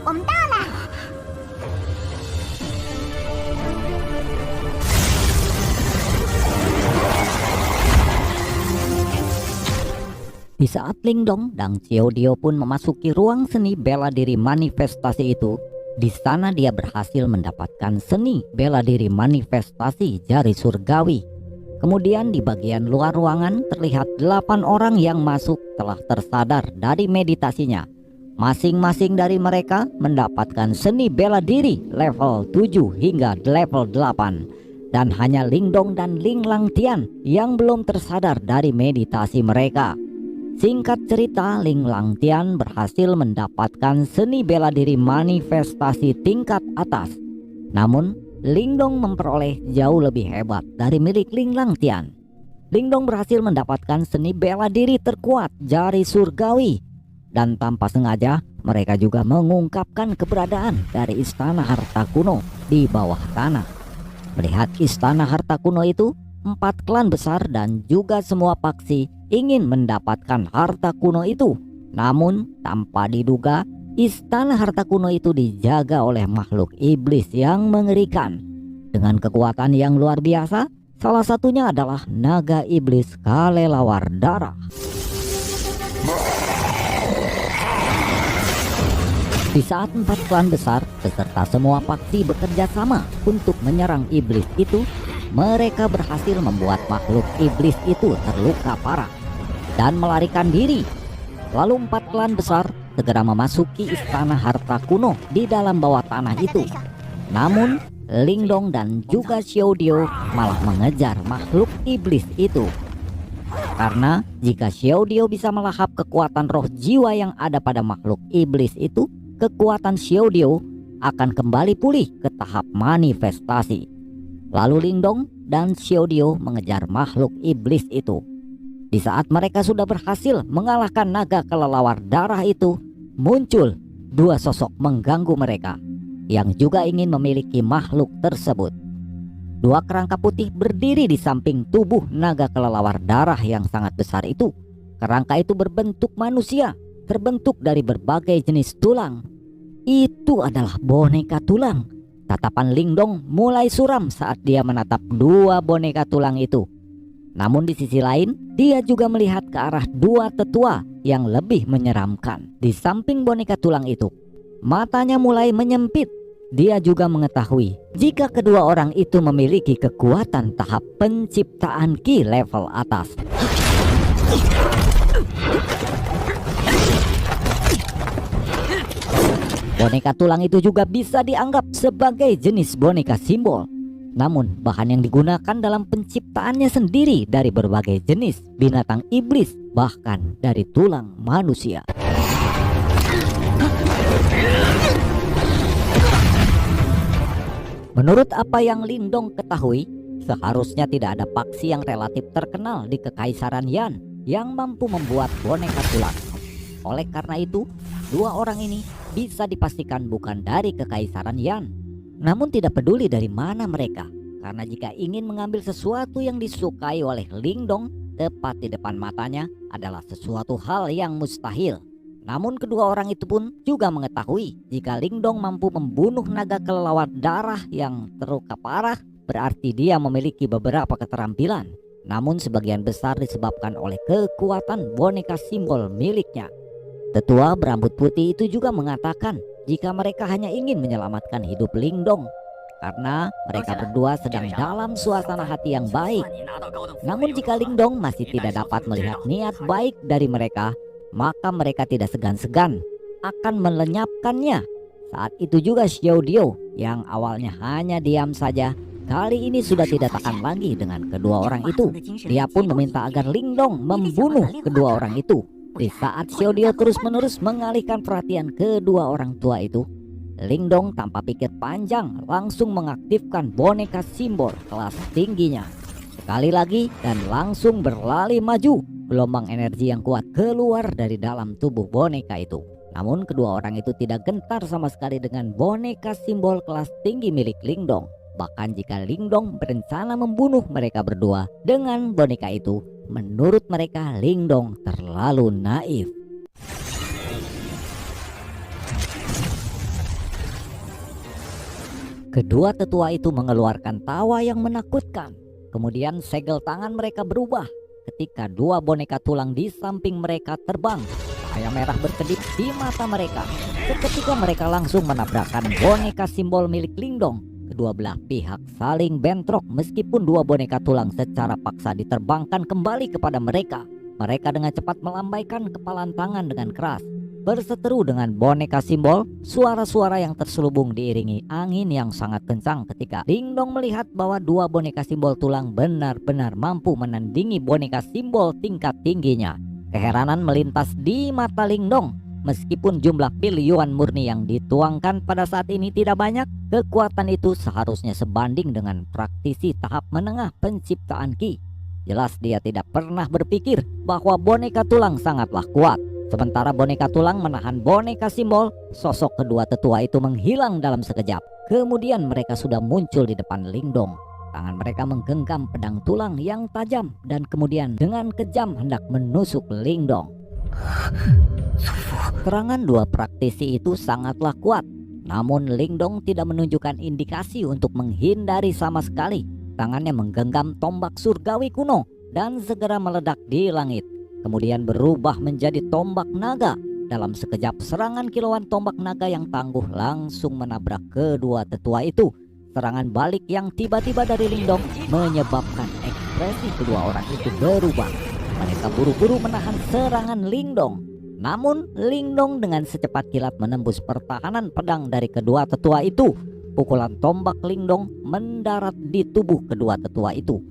我们到了。 Di saat Lingdong dan Xiaodio pun memasuki ruang seni bela diri manifestasi itu, di sana dia berhasil mendapatkan seni bela diri manifestasi jari surgawi. Kemudian di bagian luar ruangan terlihat 8 orang yang masuk telah tersadar dari meditasinya. Masing-masing dari mereka mendapatkan seni bela diri level 7 hingga level 8. Dan hanya Lingdong dan Ling Langtian yang belum tersadar dari meditasi mereka. Singkat cerita, Ling Langtian berhasil mendapatkan seni bela diri manifestasi tingkat atas. Namun, Lingdong memperoleh jauh lebih hebat dari milik Ling Langtian. Lingdong berhasil mendapatkan seni bela diri terkuat jari surgawi. Dan tanpa sengaja, mereka juga mengungkapkan keberadaan dari istana harta kuno di bawah tanah. Melihat istana harta kuno itu, 4 klan besar dan juga semua paksi ingin mendapatkan harta kuno itu. Namun tanpa diduga, istana harta kuno itu dijaga oleh makhluk iblis yang mengerikan. Dengan kekuatan yang luar biasa, salah satunya adalah naga iblis Kalelawar Darah. Di saat 4 klan besar beserta semua paksi bekerja sama untuk menyerang iblis itu, mereka berhasil membuat makhluk iblis itu terluka parah dan melarikan diri. Lalu 4 klan besar segera memasuki istana harta kuno di dalam bawah tanah itu. Namun Lingdong dan juga Xiaodio malah mengejar makhluk iblis itu. Karena jika Xiaodio bisa melahap kekuatan roh jiwa yang ada pada makhluk iblis itu, kekuatan Xiaodio akan kembali pulih ke tahap manifestasi. Lalu Lingdong dan Xiaodio mengejar makhluk iblis itu. Di saat mereka sudah berhasil mengalahkan naga kelelawar darah itu, muncul 2 sosok mengganggu mereka yang juga ingin memiliki makhluk tersebut. 2 kerangka putih berdiri di samping tubuh naga kelelawar darah yang sangat besar itu. Kerangka itu berbentuk manusia, terbentuk dari berbagai jenis tulang. Itu adalah boneka tulang. Tatapan Lingdong mulai suram saat dia menatap 2 boneka tulang itu. Namun di sisi lain, dia juga melihat ke arah 2 tetua yang lebih menyeramkan. Di samping boneka tulang itu, matanya mulai menyempit. Dia juga mengetahui jika kedua orang itu memiliki kekuatan tahap penciptaan ki level atas. Boneka tulang itu juga bisa dianggap sebagai jenis boneka simbol. Namun bahan yang digunakan dalam penciptaannya sendiri dari berbagai jenis binatang iblis, bahkan dari tulang manusia. Menurut apa yang Lingdong ketahui, seharusnya tidak ada paksi yang relatif terkenal di Kekaisaran Yan yang mampu membuat boneka tulang. Oleh karena itu, 2 orang ini bisa dipastikan bukan dari Kekaisaran Yan. Namun tidak peduli dari mana mereka, karena jika ingin mengambil sesuatu yang disukai oleh Lingdong tepat di depan matanya adalah sesuatu hal yang mustahil. Namun kedua orang itu pun juga mengetahui jika Lingdong mampu membunuh naga kelelawar darah yang terluka parah, berarti dia memiliki beberapa keterampilan. Namun sebagian besar disebabkan oleh kekuatan boneka simbol miliknya. Tetua berambut putih itu juga mengatakan jika mereka hanya ingin menyelamatkan hidup Lingdong, karena mereka berdua sedang dalam suasana hati yang baik. Namun jika Lingdong masih tidak dapat melihat niat baik dari mereka, maka mereka tidak segan-segan akan melenyapkannya. Saat itu juga Xiaodio yang awalnya hanya diam saja, kali ini sudah tidak tahan lagi dengan kedua orang itu. Dia pun meminta agar Lingdong membunuh kedua orang itu. Di saat Xiaodio terus-menerus mengalihkan perhatian kedua orang tua itu, Lingdong tanpa pikir panjang langsung mengaktifkan boneka simbol kelas tingginya. Sekali lagi dan langsung berlari maju, gelombang energi yang kuat keluar dari dalam tubuh boneka itu. Namun kedua orang itu tidak gentar sama sekali dengan boneka simbol kelas tinggi milik Lingdong. Bahkan jika Lingdong berencana membunuh mereka berdua dengan boneka itu, menurut mereka Lingdong terlalu naif. Kedua tetua itu mengeluarkan tawa yang menakutkan. Kemudian segel tangan mereka berubah ketika dua boneka tulang di samping mereka terbang. Cahaya merah berkedip di mata mereka. Seketika mereka langsung menabrakkan boneka simbol milik Lingdong. Kedua belah pihak saling bentrok meskipun dua boneka tulang secara paksa diterbangkan kembali kepada mereka. Mereka dengan cepat melambaikan kepalan tangan dengan keras. Berseteru dengan boneka simbol, suara-suara yang terselubung diiringi angin yang sangat kencang ketika Lingdong melihat bahwa dua boneka simbol tulang benar-benar mampu menandingi boneka simbol tingkat tingginya. Keheranan melintas di mata Lingdong. Meskipun jumlah pil yuan murni yang dituangkan pada saat ini tidak banyak, kekuatan itu seharusnya sebanding dengan praktisi tahap menengah penciptaan Qi. Jelas dia tidak pernah berpikir bahwa boneka tulang sangatlah kuat. Sementara boneka tulang menahan boneka simbol, sosok kedua tetua itu menghilang dalam sekejap. Kemudian mereka sudah muncul di depan Lingdong. Tangan mereka menggenggam pedang tulang yang tajam dan kemudian dengan kejam hendak menusuk Lingdong. Serangan dua praktisi itu sangatlah kuat. Namun Lingdong tidak menunjukkan indikasi untuk menghindari sama sekali. Tangannya menggenggam tombak surgawi kuno dan segera meledak di langit. Kemudian berubah menjadi tombak naga. Dalam sekejap serangan kilauan tombak naga yang tangguh langsung menabrak kedua tetua itu. Serangan balik yang tiba-tiba dari Lingdong menyebabkan ekspresi kedua orang itu berubah. Mereka buru-buru menahan serangan Lingdong. Namun Lingdong dengan secepat kilat menembus pertahanan pedang dari kedua tetua itu. Pukulan tombak Lingdong mendarat di tubuh kedua tetua itu.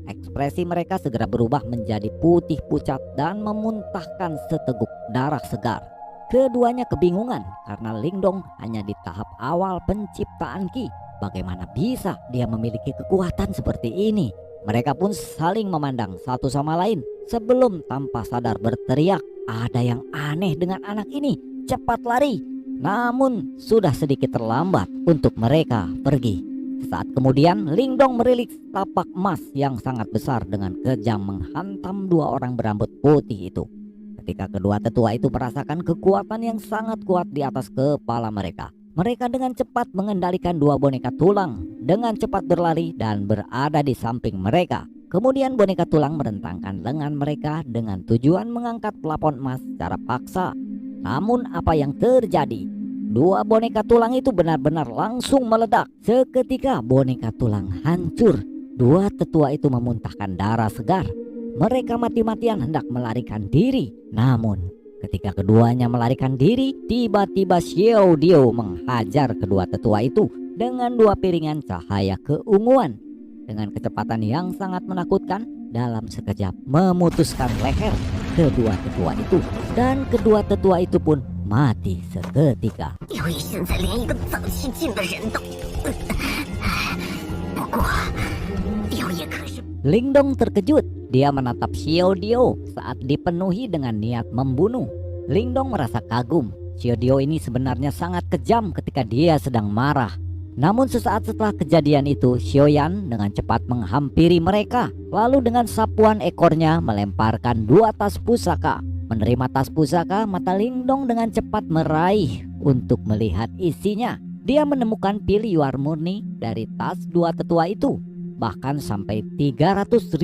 Ekspresi mereka segera berubah menjadi putih pucat dan memuntahkan seteguk darah segar. Keduanya kebingungan karena Lingdong hanya di tahap awal penciptaan Qi. Bagaimana bisa dia memiliki kekuatan seperti ini? Mereka pun saling memandang satu sama lain sebelum tanpa sadar berteriak, "Ada yang aneh dengan anak ini, cepat lari!" Namun sudah sedikit terlambat untuk mereka pergi. Saat kemudian Lingdong merilis tapak emas yang sangat besar dengan kejam menghantam dua orang berambut putih itu. Ketika kedua tetua itu merasakan kekuatan yang sangat kuat di atas kepala mereka, mereka dengan cepat mengendalikan dua boneka tulang, dengan cepat berlari dan berada di samping mereka. Kemudian boneka tulang merentangkan lengan mereka dengan tujuan mengangkat plafon emas secara paksa. Namun apa yang terjadi? Dua boneka tulang itu benar-benar langsung meledak. Seketika boneka tulang hancur. Dua tetua itu memuntahkan darah segar. Mereka mati-matian hendak melarikan diri. Namun ketika keduanya melarikan diri, tiba-tiba Xiao Dio menghajar kedua tetua itu dengan dua piringan cahaya keunguan. Dengan kecepatan yang sangat menakutkan, dalam sekejap memutuskan leher kedua tetua itu. Dan kedua tetua itu pun mati seketika. Lingdong terkejut. Dia menatap Xiao Dio saat dipenuhi dengan niat membunuh. Lingdong merasa kagum. Xiao Dio ini sebenarnya sangat kejam ketika dia sedang marah. Namun sesaat setelah kejadian itu, Xiaoyan dengan cepat menghampiri mereka. Lalu dengan sapuan ekornya melemparkan dua tas pusaka. Menerima tas pusaka, mata Lingdong dengan cepat meraih untuk melihat isinya. Dia menemukan pil yuan murni dari tas dua tetua itu. Bahkan sampai 300.000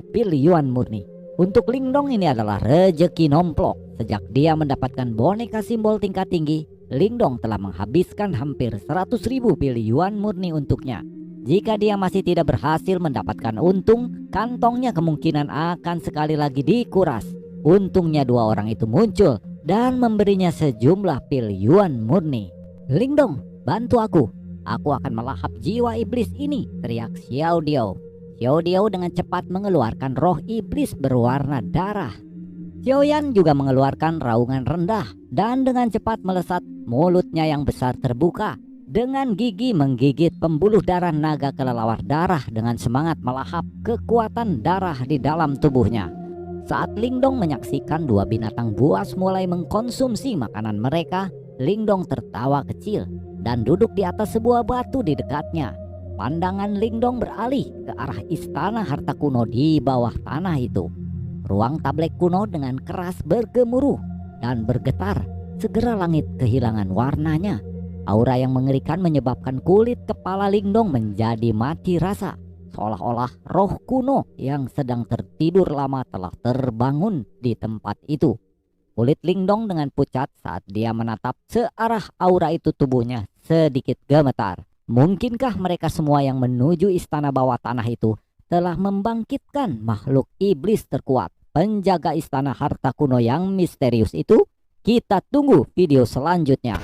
pil yuan murni. Untuk Lingdong ini adalah rezeki nomplok. Sejak dia mendapatkan boneka simbol tingkat tinggi, Lingdong telah menghabiskan hampir 100.000 pil yuan murni untuknya. Jika dia masih tidak berhasil mendapatkan untung, kantongnya kemungkinan akan sekali lagi dikuras. Untungnya dua orang itu muncul dan memberinya sejumlah pil yuan murni. "Lingdong, bantu aku. Aku akan melahap jiwa iblis ini," teriak Xiao Dio. Xiao Dio dengan cepat mengeluarkan roh iblis berwarna darah. Xiaoyan juga mengeluarkan raungan rendah dan dengan cepat melesat, mulutnya yang besar terbuka. Dengan gigi menggigit pembuluh darah naga kelelawar darah dengan semangat melahap kekuatan darah di dalam tubuhnya. Saat Lingdong menyaksikan dua binatang buas mulai mengkonsumsi makanan mereka, Lingdong tertawa kecil dan duduk di atas sebuah batu di dekatnya. Pandangan Lingdong beralih ke arah istana harta kuno di bawah tanah itu. Ruang tablek kuno dengan keras bergemuruh dan bergetar. Segera langit kehilangan warnanya. Aura yang mengerikan menyebabkan kulit kepala Lingdong menjadi mati rasa, seolah-olah roh kuno yang sedang tertidur lama telah terbangun di tempat itu. Kulit Lingdong dengan pucat saat dia menatap searah aura itu, tubuhnya sedikit gemetar. Mungkinkah mereka semua yang menuju istana bawah tanah itu telah membangkitkan makhluk iblis terkuat, penjaga istana harta kuno yang misterius itu? Kita tunggu video selanjutnya.